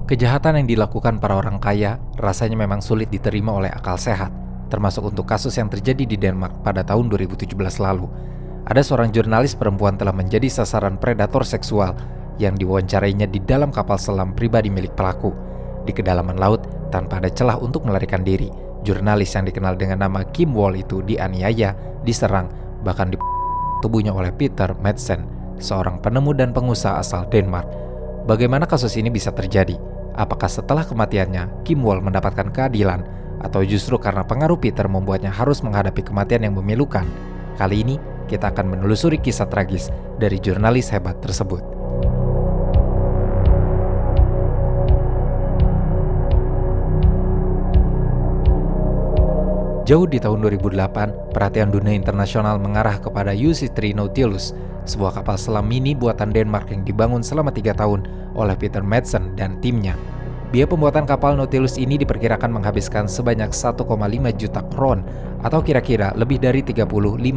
Kejahatan yang dilakukan para orang kaya rasanya memang sulit diterima oleh akal sehat, termasuk untuk kasus yang terjadi di Denmark pada tahun 2017 lalu. Ada seorang jurnalis perempuan telah menjadi sasaran predator seksual yang diwawancarainya di dalam kapal selam pribadi milik pelaku. Di kedalaman laut, tanpa ada celah untuk melarikan diri, jurnalis yang dikenal dengan nama Kim Wall itu dianiaya, diserang, bahkan tubuhnya oleh Peter Madsen, seorang penemu dan pengusaha asal Denmark. Bagaimana kasus ini bisa terjadi? Apakah setelah kematiannya, Kim Wall mendapatkan keadilan? Atau justru karena pengaruh Peter membuatnya harus menghadapi kematian yang memilukan? Kali ini, kita akan menelusuri kisah tragis dari jurnalis hebat tersebut. Jauh di tahun 2008, perhatian dunia internasional mengarah kepada UC3 Nautilus, sebuah kapal selam mini buatan Denmark yang dibangun selama 3 tahun oleh Peter Madsen dan timnya. Biaya pembuatan kapal Nautilus ini diperkirakan menghabiskan sebanyak 1,5 juta kron atau kira-kira lebih dari 35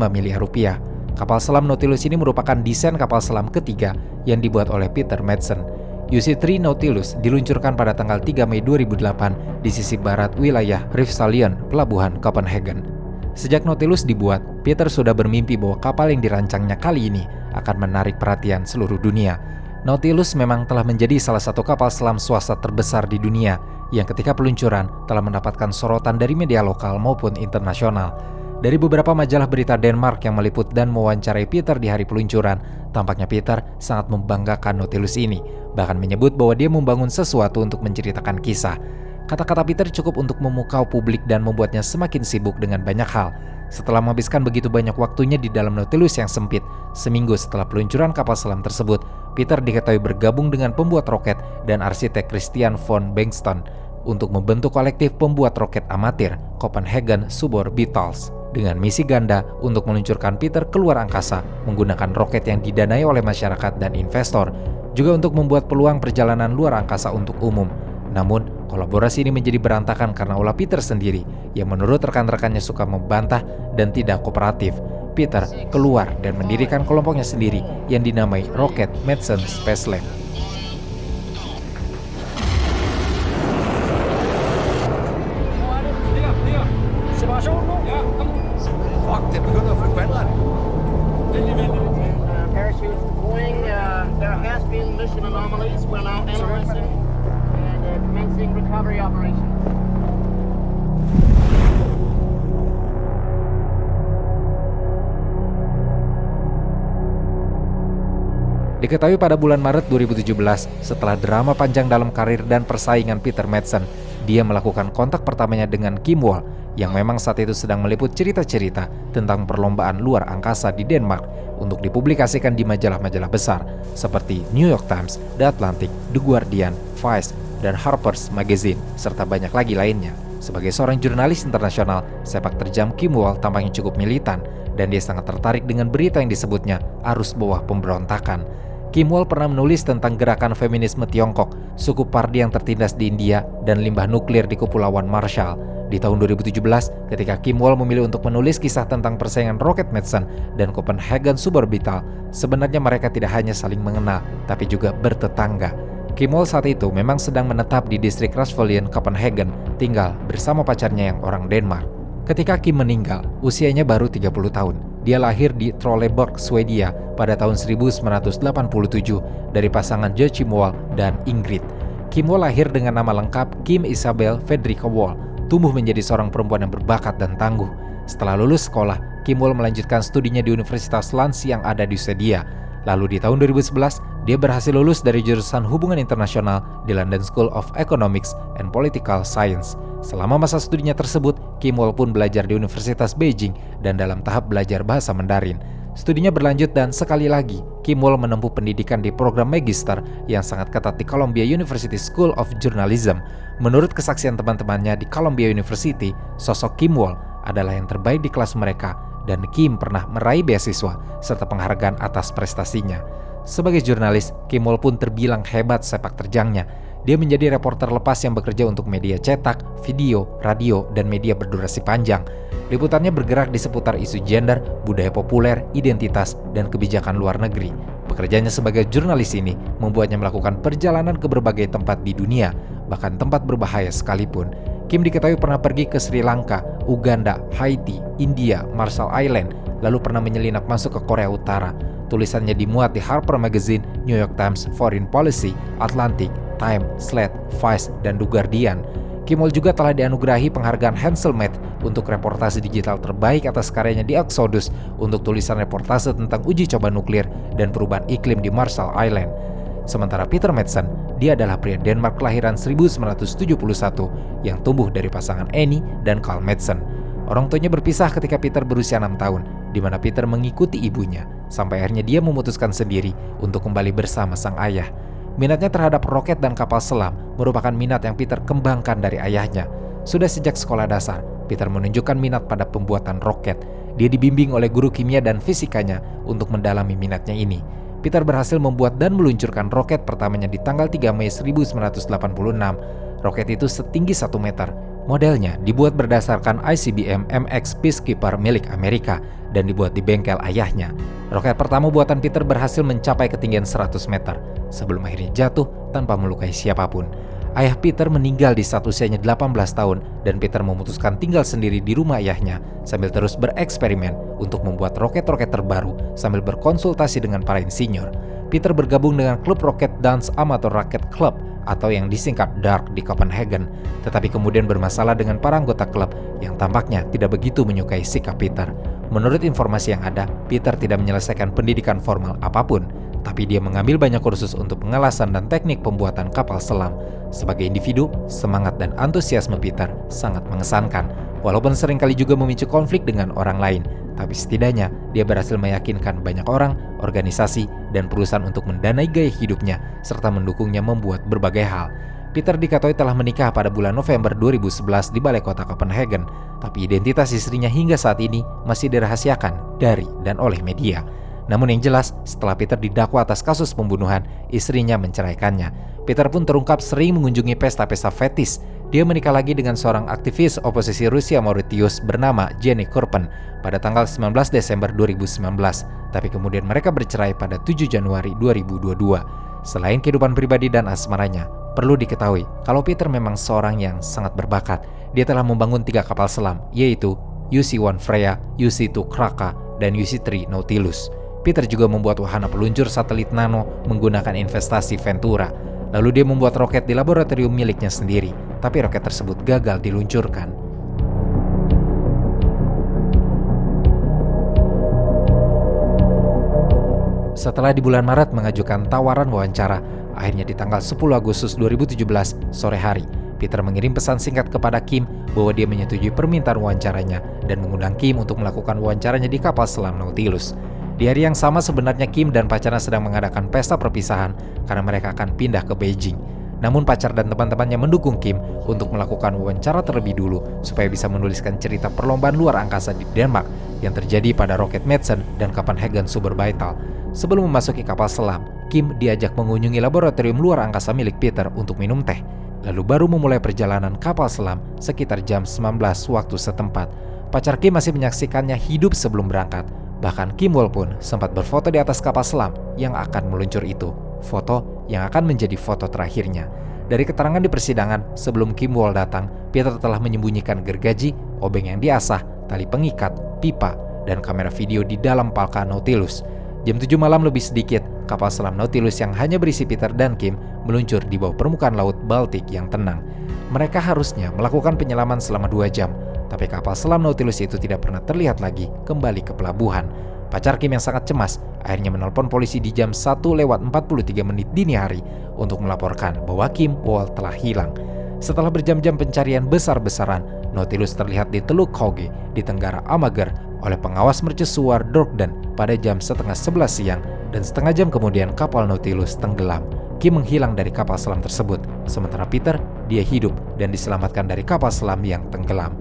miliar rupiah. Kapal selam Nautilus ini merupakan desain kapal selam ketiga yang dibuat oleh Peter Madsen. UC3 Nautilus diluncurkan pada tanggal 3 Mei 2008 di sisi barat wilayah Rifsalion, pelabuhan Copenhagen. Sejak Nautilus dibuat, Peter sudah bermimpi bahwa kapal yang dirancangnya kali ini akan menarik perhatian seluruh dunia. Nautilus memang telah menjadi salah satu kapal selam swasta terbesar di dunia yang ketika peluncuran telah mendapatkan sorotan dari media lokal maupun internasional. Dari beberapa majalah berita Denmark yang meliput dan mewawancarai Peter di hari peluncuran, tampaknya Peter sangat membanggakan Nautilus ini, bahkan menyebut bahwa dia membangun sesuatu untuk menceritakan kisah. Kata-kata Peter cukup untuk memukau publik dan membuatnya semakin sibuk dengan banyak hal. Setelah menghabiskan begitu banyak waktunya di dalam Nautilus yang sempit, seminggu setelah peluncuran kapal selam tersebut, Peter diketahui bergabung dengan pembuat roket dan arsitek Christian von Bengtson untuk membentuk kolektif pembuat roket amatir Copenhagen Suborbitals dengan misi ganda untuk meluncurkan Peter keluar angkasa menggunakan roket yang didanai oleh masyarakat dan investor, juga untuk membuat peluang perjalanan luar angkasa untuk umum. Namun, kolaborasi ini menjadi berantakan karena ulah Peter sendiri yang menurut rekan-rekannya suka membantah dan tidak kooperatif. Peter keluar dan mendirikan kelompoknya sendiri yang dinamai Rocket Madsen Spaceland. Diketahui pada bulan Maret 2017, setelah drama panjang dalam karir dan persaingan Peter Madsen, dia melakukan kontak pertamanya dengan Kim Wall yang memang saat itu sedang meliput cerita-cerita tentang perlombaan luar angkasa di Denmark untuk dipublikasikan di majalah-majalah besar seperti New York Times, The Atlantic, The Guardian, Vice, dan Harper's Magazine, serta banyak lagi lainnya. Sebagai seorang jurnalis internasional, sepak terjang Kim Wall tampaknya cukup militan dan dia sangat tertarik dengan berita yang disebutnya arus bawah pemberontakan. Kim Wall pernah menulis tentang gerakan feminisme Tiongkok, suku Pardi yang tertindas di India, dan limbah nuklir di Kepulauan Marshall. Di tahun 2017, ketika Kim Wall memilih untuk menulis kisah tentang persaingan Rocket Madsen dan Copenhagen Suborbital, sebenarnya mereka tidak hanya saling mengenal, tapi juga bertetangga. Kim Wall saat itu memang sedang menetap di distrik Rifsalion, Copenhagen, tinggal bersama pacarnya yang orang Denmark. Ketika Kim meninggal, usianya baru 30 tahun. Dia lahir di Trelleborg, Swedia pada tahun 1987 dari pasangan Joachim Wall dan Ingrid. Kim Wall lahir dengan nama lengkap Kim Isabel Fredrika Wall, tumbuh menjadi seorang perempuan yang berbakat dan tangguh. Setelah lulus sekolah, Kim Wall melanjutkan studinya di Universitas Lans yang ada di Swedia. Lalu di tahun 2011, dia berhasil lulus dari jurusan Hubungan Internasional di London School of Economics and Political Science. Selama masa studinya tersebut, Kim Wall pun belajar di Universitas Beijing dan dalam tahap belajar bahasa Mandarin. Studinya berlanjut dan sekali lagi, Kim Wall menempuh pendidikan di program Magister yang sangat ketat di Columbia University School of Journalism. Menurut kesaksian teman-temannya di Columbia University, sosok Kim Wall adalah yang terbaik di kelas mereka dan Kim pernah meraih beasiswa serta penghargaan atas prestasinya. Sebagai jurnalis, Kim Wall pun terbilang hebat sepak terjangnya. Dia menjadi reporter lepas yang bekerja untuk media cetak, video, radio, dan media berdurasi panjang. Liputannya bergerak di seputar isu gender, budaya populer, identitas, dan kebijakan luar negeri. Pekerjaannya sebagai jurnalis ini membuatnya melakukan perjalanan ke berbagai tempat di dunia, bahkan tempat berbahaya sekalipun. Kim diketahui pernah pergi ke Sri Lanka, Uganda, Haiti, India, Marshall Island, lalu pernah menyelinap masuk ke Korea Utara. Tulisannya dimuat di Harper Magazine, New York Times, Foreign Policy, Atlantic, Time, Slate, Vice, dan The Guardian. Kim Wall juga telah dianugerahi penghargaan Hanselmed untuk reportase digital terbaik atas karyanya di Exodus untuk tulisan reportase tentang uji coba nuklir dan perubahan iklim di Marshall Island. Sementara Peter Madsen, dia adalah pria Denmark kelahiran 1971 yang tumbuh dari pasangan Annie dan Carl Madsen. Orang tuanya berpisah ketika Peter berusia 6 tahun, di mana Peter mengikuti ibunya, sampai akhirnya dia memutuskan sendiri untuk kembali bersama sang ayah. Minatnya terhadap roket dan kapal selam merupakan minat yang Peter kembangkan dari ayahnya. Sudah sejak sekolah dasar, Peter menunjukkan minat pada pembuatan roket. Dia dibimbing oleh guru kimia dan fisikanya untuk mendalami minatnya ini. Peter berhasil membuat dan meluncurkan roket pertamanya di tanggal 3 Mei 1986. Roket itu setinggi 1 meter. Modelnya dibuat berdasarkan ICBM MX Peacekeeper milik Amerika dan dibuat di bengkel ayahnya. Roket pertama buatan Peter berhasil mencapai ketinggian 100 meter sebelum akhirnya jatuh tanpa melukai siapapun. Ayah Peter meninggal di saat usianya 18 tahun dan Peter memutuskan tinggal sendiri di rumah ayahnya sambil terus bereksperimen untuk membuat roket-roket terbaru sambil berkonsultasi dengan para insinyur. Peter bergabung dengan klub Rocket Dance Amateur Rocket Club atau yang disingkat DARK di Copenhagen, tetapi kemudian bermasalah dengan para anggota klub yang tampaknya tidak begitu menyukai sikap Peter. Menurut informasi yang ada, Peter tidak menyelesaikan pendidikan formal apapun, tapi dia mengambil banyak kursus untuk pengelasan dan teknik pembuatan kapal selam. Sebagai individu, semangat dan antusiasme Peter sangat mengesankan, walaupun seringkali juga memicu konflik dengan orang lain. Tapi setidaknya, dia berhasil meyakinkan banyak orang, organisasi, dan perusahaan untuk mendanai gaya hidupnya, serta mendukungnya membuat berbagai hal. Peter diketahui telah menikah pada bulan November 2011 di balai kota Copenhagen, tapi identitas istrinya hingga saat ini masih dirahasiakan dari dan oleh media. Namun yang jelas, setelah Peter didakwa atas kasus pembunuhan, istrinya menceraikannya. Peter pun terungkap sering mengunjungi pesta-pesta fetis. Dia menikah lagi dengan seorang aktivis oposisi Rusia Mauritius bernama Jenny Kurpen pada tanggal 19 Desember 2019. Tapi kemudian mereka bercerai pada 7 Januari 2022. Selain kehidupan pribadi dan asmaranya, perlu diketahui kalau Peter memang seorang yang sangat berbakat. Dia telah membangun 3 kapal selam, yaitu UC-1 Freya, UC-2 Kraka, dan UC-3 Nautilus. Peter juga membuat wahana peluncur satelit nano menggunakan investasi Ventura. Lalu dia membuat roket di laboratorium miliknya sendiri, tapi roket tersebut gagal diluncurkan. Setelah di bulan Maret mengajukan tawaran wawancara, akhirnya di tanggal 10 Agustus 2017 sore hari, Peter mengirim pesan singkat kepada Kim bahwa dia menyetujui permintaan wawancaranya dan mengundang Kim untuk melakukan wawancaranya di kapal selam Nautilus. Di hari yang sama sebenarnya Kim dan pacarnya sedang mengadakan pesta perpisahan karena mereka akan pindah ke Beijing. Namun pacar dan teman-temannya mendukung Kim untuk melakukan wawancara terlebih dulu supaya bisa menuliskan cerita perlombaan luar angkasa di Denmark yang terjadi pada roket Madsen dan Copenhagen Suborbitale. Sebelum memasuki kapal selam, Kim diajak mengunjungi laboratorium luar angkasa milik Peter untuk minum teh. Lalu baru memulai perjalanan kapal selam sekitar jam 19 waktu setempat. Pacar Kim masih menyaksikannya hidup sebelum berangkat. Bahkan Kim Wall pun sempat berfoto di atas kapal selam yang akan meluncur itu. Foto yang akan menjadi foto terakhirnya. Dari keterangan di persidangan, sebelum Kim Wall datang, Peter telah menyembunyikan gergaji, obeng yang diasah, tali pengikat, pipa, dan kamera video di dalam palka Nautilus. Jam 7 malam lebih sedikit, kapal selam Nautilus yang hanya berisi Peter dan Kim meluncur di bawah permukaan laut Baltik yang tenang. Mereka harusnya melakukan penyelaman selama 2 jam, tapi kapal selam Nautilus itu tidak pernah terlihat lagi kembali ke pelabuhan. Pacar Kim yang sangat cemas akhirnya menelpon polisi di jam 1:43 dini hari untuk melaporkan bahwa Kim Wall telah hilang. Setelah berjam-jam pencarian besar-besaran, Nautilus terlihat di Teluk Hauge di tenggara Amager oleh pengawas mercusuar Dorkden pada jam 10:30 siang, dan setengah jam kemudian kapal Nautilus tenggelam. Kim menghilang dari kapal selam tersebut, sementara Peter, dia hidup dan diselamatkan dari kapal selam yang tenggelam.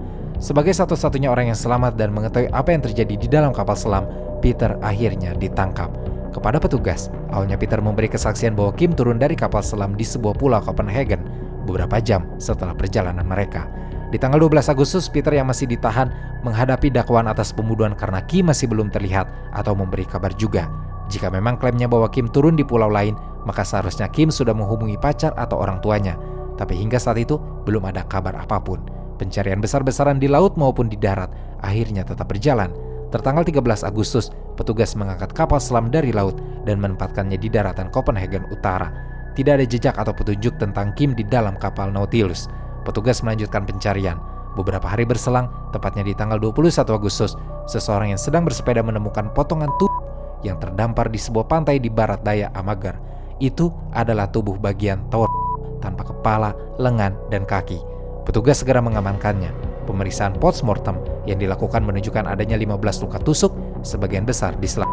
Sebagai satu-satunya orang yang selamat dan mengetahui apa yang terjadi di dalam kapal selam, Peter akhirnya ditangkap. Kepada petugas, awalnya Peter memberi kesaksian bahwa Kim turun dari kapal selam di sebuah pulau Copenhagen beberapa jam setelah perjalanan mereka. Di tanggal 12 Agustus, Peter yang masih ditahan menghadapi dakwaan atas pembunuhan karena Kim masih belum terlihat atau memberi kabar juga. Jika memang klaimnya bahwa Kim turun di pulau lain, maka seharusnya Kim sudah menghubungi pacar atau orang tuanya. Tapi hingga saat itu belum ada kabar apapun. Pencarian besar-besaran di laut maupun di darat akhirnya tetap berjalan. Tertanggal 13 Agustus, petugas mengangkat kapal selam dari laut dan menempatkannya di daratan Copenhagen Utara. Tidak ada jejak atau petunjuk tentang Kim di dalam kapal Nautilus. Petugas melanjutkan pencarian. Beberapa hari berselang, tepatnya di tanggal 21 Agustus, seseorang yang sedang bersepeda menemukan potongan tubuh yang terdampar di sebuah pantai di barat daya Amager. Itu adalah tubuh bagian Thor tanpa kepala, lengan, dan kaki. Petugas segera mengamankannya. Pemeriksaan postmortem yang dilakukan menunjukkan adanya 15 luka tusuk, sebagian besar di selak.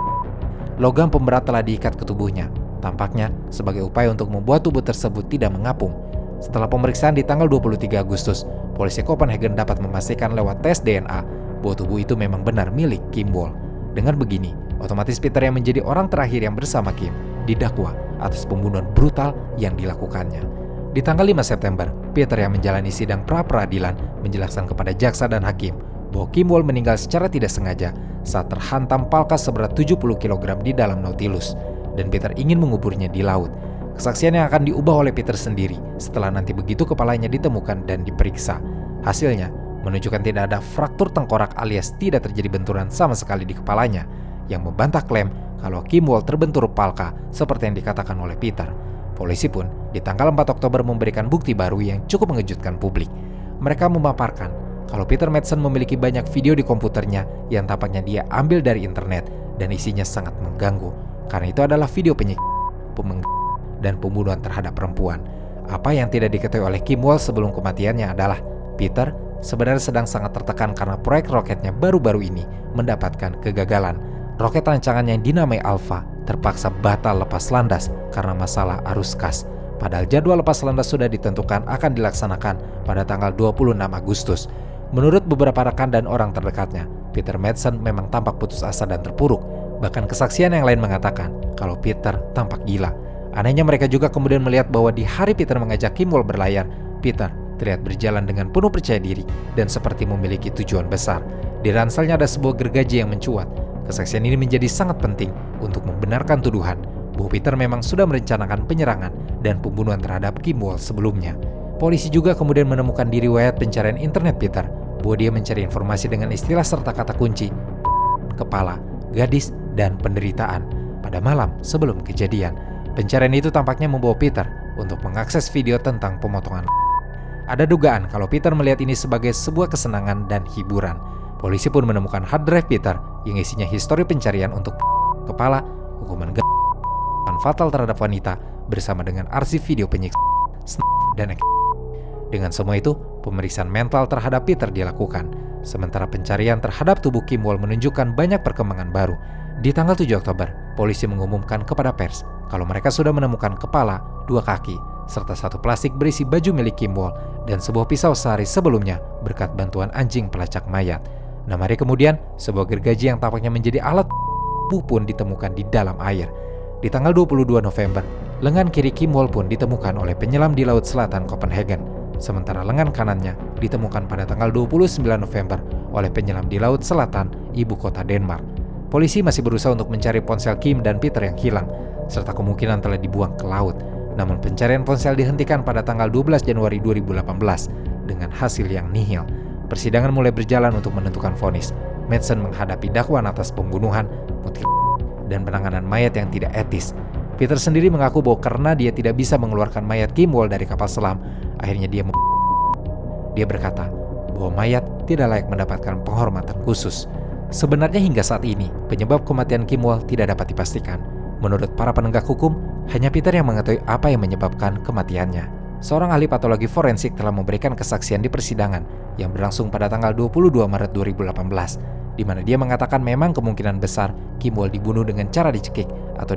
Logam pemberat telah diikat ke tubuhnya, tampaknya sebagai upaya untuk membuat tubuh tersebut tidak mengapung. Setelah pemeriksaan di tanggal 23 Agustus, polisi Copenhagen dapat memastikan lewat tes DNA bahwa tubuh itu memang benar milik Kim Wall. Dengan begini, otomatis Peter yang menjadi orang terakhir yang bersama Kim didakwa atas pembunuhan brutal yang dilakukannya. Di tanggal 5 September, Peter yang menjalani sidang pra-peradilan menjelaskan kepada jaksa dan hakim bahwa Kim Wall meninggal secara tidak sengaja saat terhantam palka seberat 70 kg di dalam Nautilus, dan Peter ingin menguburnya di laut. Kesaksian yang akan diubah oleh Peter sendiri setelah nanti begitu kepalanya ditemukan dan diperiksa. Hasilnya menunjukkan tidak ada fraktur tengkorak alias tidak terjadi benturan sama sekali di kepalanya, yang membantah klaim kalau Kim Wall terbentur palka seperti yang dikatakan oleh Peter. Polisi pun di tanggal 4 Oktober memberikan bukti baru yang cukup mengejutkan publik. Mereka memaparkan kalau Peter Madsen memiliki banyak video di komputernya yang tampaknya dia ambil dari internet dan isinya sangat mengganggu, karena itu adalah video penyiksaan, dan pembunuhan terhadap perempuan. Apa yang tidak diketahui oleh Kim Wall sebelum kematiannya adalah Peter sebenarnya sedang sangat tertekan karena proyek roketnya baru-baru ini mendapatkan kegagalan. Roket rancangannya yang dinamai Alpha terpaksa batal lepas landas karena masalah arus kas. Padahal jadwal lepas landas sudah ditentukan akan dilaksanakan pada tanggal 26 Agustus. Menurut beberapa rekan dan orang terdekatnya, Peter Madsen memang tampak putus asa dan terpuruk. Bahkan kesaksian yang lain mengatakan kalau Peter tampak gila. Anehnya mereka juga kemudian melihat bahwa di hari Peter mengajak Kim Wall berlayar, Peter terlihat berjalan dengan penuh percaya diri dan seperti memiliki tujuan besar. Di ranselnya ada sebuah gergaji yang mencuat. Kesaksian ini menjadi sangat penting untuk membenarkan tuduhan bahwa Peter memang sudah merencanakan penyerangan dan pembunuhan terhadap Kim Wall sebelumnya. Polisi juga kemudian menemukan di riwayat pencarian internet Peter bahwa dia mencari informasi dengan istilah serta kata kunci kepala, gadis, dan penderitaan pada malam sebelum kejadian. Pencarian itu tampaknya membawa Peter untuk mengakses video tentang pemotongan. Ada dugaan kalau Peter melihat ini sebagai sebuah kesenangan dan hiburan. Polisi pun menemukan hard drive Peter yang isinya histori pencarian untuk kepala, hukuman fatal terhadap wanita, bersama dengan arsip video penyiksaan, dan dengan semua itu, pemeriksaan mental terhadap Peter dilakukan. Sementara pencarian terhadap tubuh Kim Wall menunjukkan banyak perkembangan baru. Di tanggal 7 Oktober, polisi mengumumkan kepada pers kalau mereka sudah menemukan kepala, 2 kaki, serta 1 plastik berisi baju milik Kim Wall dan sebuah pisau sehari sebelumnya berkat bantuan anjing pelacak mayat. 6 hari kemudian, sebuah gergaji yang tampaknya menjadi alat pun ditemukan di dalam air. Di tanggal 22 November, lengan kiri Kim Wall pun ditemukan oleh penyelam di Laut Selatan Copenhagen. Sementara lengan kanannya ditemukan pada tanggal 29 November oleh penyelam di Laut Selatan, ibu kota Denmark. Polisi masih berusaha untuk mencari ponsel Kim dan Peter yang hilang, serta kemungkinan telah dibuang ke laut. Namun pencarian ponsel dihentikan pada tanggal 12 Januari 2018 dengan hasil yang nihil. Persidangan mulai berjalan untuk menentukan vonis. Madsen menghadapi dakwaan atas pembunuhan, dan penanganan mayat yang tidak etis. Peter sendiri mengaku bahwa karena dia tidak bisa mengeluarkan mayat Kim Wall dari kapal selam, akhirnya dia berkata bahwa mayat tidak layak mendapatkan penghormatan khusus. Sebenarnya hingga saat ini, penyebab kematian Kim Wall tidak dapat dipastikan. Menurut para penegak hukum, hanya Peter yang mengetahui apa yang menyebabkan kematiannya. Seorang ahli patologi forensik telah memberikan kesaksian di persidangan yang berlangsung pada tanggal 22 Maret 2018, di mana dia mengatakan memang kemungkinan besar Kim Wall dibunuh dengan cara dicekik atau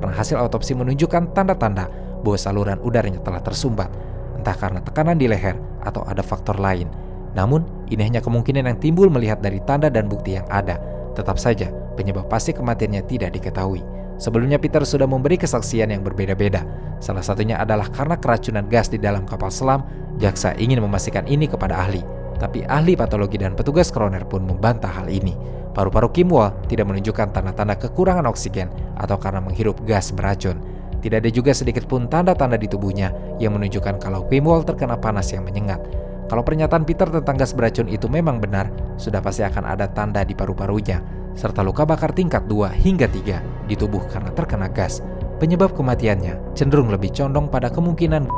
karena hasil autopsi menunjukkan tanda-tanda bahwa saluran udaranya telah tersumbat, entah karena tekanan di leher atau ada faktor lain. Namun, ini hanya kemungkinan yang timbul melihat dari tanda dan bukti yang ada. Tetap saja, penyebab pasti kematiannya tidak diketahui. Sebelumnya Peter sudah memberi kesaksian yang berbeda-beda. Salah satunya adalah karena keracunan gas di dalam kapal selam. Jaksa ingin memastikan ini kepada ahli, tapi ahli patologi dan petugas kroner pun membantah hal ini. Paru-paru Kim Wol tidak menunjukkan tanda-tanda kekurangan oksigen atau karena menghirup gas beracun. Tidak ada juga sedikit pun tanda-tanda di tubuhnya yang menunjukkan kalau Kim Wol terkena panas yang menyengat. Kalau pernyataan Peter tentang gas beracun itu memang benar, sudah pasti akan ada tanda di paru-parunya, serta luka bakar tingkat 2 hingga 3 di tubuh karena terkena gas. Penyebab kematiannya cenderung lebih condong pada kemungkinan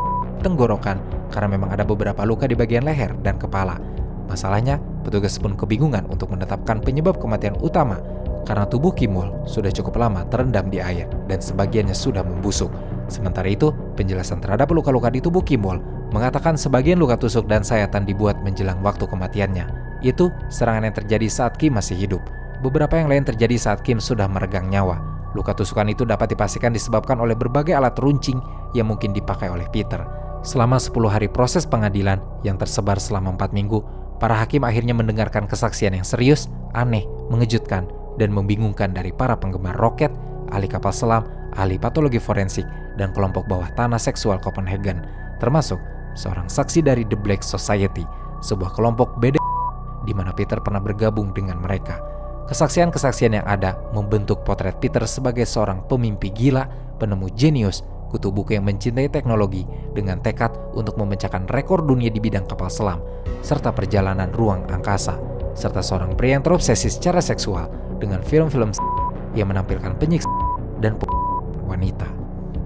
tenggorokan karena memang ada beberapa luka di bagian leher dan kepala. Masalahnya, petugas pun kebingungan untuk menetapkan penyebab kematian utama karena tubuh Kim Wol sudah cukup lama terendam di air dan sebagiannya sudah membusuk. Sementara itu, penjelasan terhadap luka-luka di tubuh Kim Wol mengatakan sebagian luka tusuk dan sayatan dibuat menjelang waktu kematiannya. Itu serangan yang terjadi saat Kim masih hidup. Beberapa yang lain terjadi saat Kim sudah meregang nyawa. Luka tusukan itu dapat dipastikan disebabkan oleh berbagai alat runcing yang mungkin dipakai oleh Peter. Selama 10 hari proses pengadilan yang tersebar selama 4 minggu, para hakim akhirnya mendengarkan kesaksian yang serius, aneh, mengejutkan, dan membingungkan dari para penggemar roket, ahli kapal selam, ahli patologi forensik, dan kelompok bawah tanah seksual Copenhagen, termasuk seorang saksi dari The Black Society, sebuah kelompok beda di mana Peter pernah bergabung dengan mereka. Kesaksian-kesaksian yang ada membentuk potret Peter sebagai seorang pemimpi gila, penemu jenius, kutu buku yang mencintai teknologi dengan tekad untuk memecahkan rekor dunia di bidang kapal selam, serta perjalanan ruang angkasa, serta seorang pria yang terobsesi secara seksual dengan film-film yang menampilkan penyiksa dan wanita.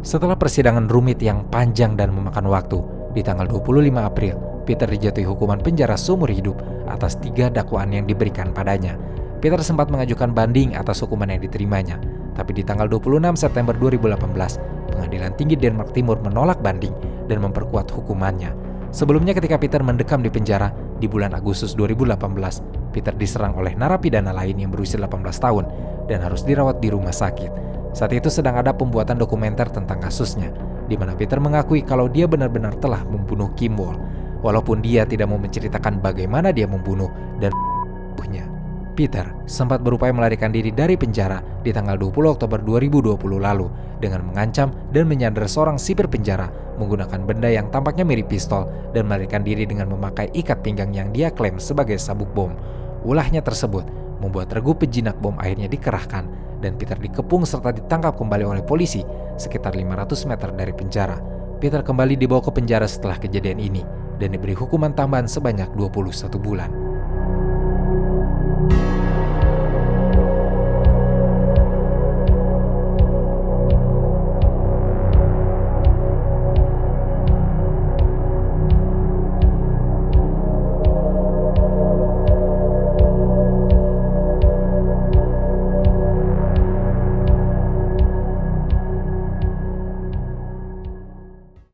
Setelah persidangan rumit yang panjang dan memakan waktu, di tanggal 25 April, Peter dijatuhi hukuman penjara seumur hidup atas 3 dakwaan yang diberikan padanya. Peter sempat mengajukan banding atas hukuman yang diterimanya, tapi di tanggal 26 September 2018, Pengadilan Tinggi Denmark Timur menolak banding dan memperkuat hukumannya. Sebelumnya ketika Peter mendekam di penjara di bulan Agustus 2018, Peter diserang oleh narapidana lain yang berusia 18 tahun dan harus dirawat di rumah sakit. Saat itu sedang ada pembuatan dokumenter tentang kasusnya, di mana Peter mengakui kalau dia benar-benar telah membunuh Kim Wol, walaupun dia tidak mau menceritakan bagaimana dia membunuh dan membunuhnya. Peter sempat berupaya melarikan diri dari penjara di tanggal 20 Oktober 2020 lalu dengan mengancam dan menyandera seorang sipir penjara menggunakan benda yang tampaknya mirip pistol dan melarikan diri dengan memakai ikat pinggang yang dia klaim sebagai sabuk bom. Ulahnya tersebut membuat regu pejinak bom akhirnya dikerahkan dan Peter dikepung serta ditangkap kembali oleh polisi sekitar 500 meter dari penjara. Peter kembali dibawa ke penjara setelah kejadian ini dan diberi hukuman tambahan sebanyak 21 bulan.